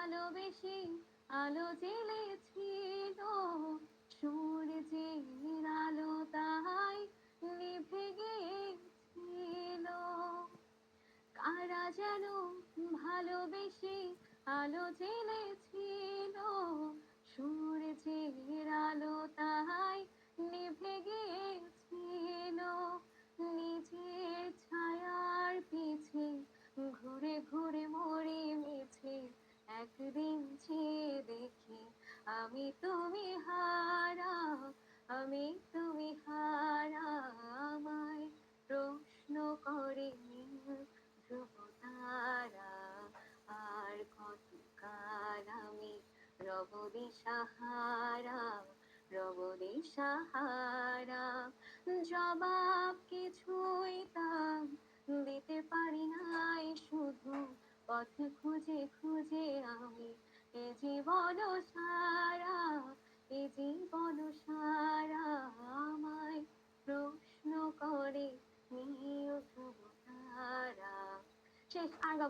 ভালোবেসে আলো জ্বেলেছিল, সূর্যের আলো তাই নিভে গিয়েছিল। কারা যেন ভালোবেসে আলো জ্বেলেছিল, সূর্যের আলো তাই নিভে গিয়েছিল। নিজের ছায়ার পিছে ঘুরে ঘুরে মরে মিছে, একদিন চেয়ে দেখি আমি তুমি হারা, আমি তুমি হারা। আমায় প্রশ্ন করে নীল ধ্রুব তারা, আর কতকাল আমি রব দিশাহারা, রব দিশাহারা। জবাব কিছুই তা দিতে পারি নাই, শুধু পথ খুঁজে খুঁজে আমি এ জীবন সারা, এ জীবন সারা। আমায় প্রশ্ন করে নীল ধ্রুব তারা। শেষ, আর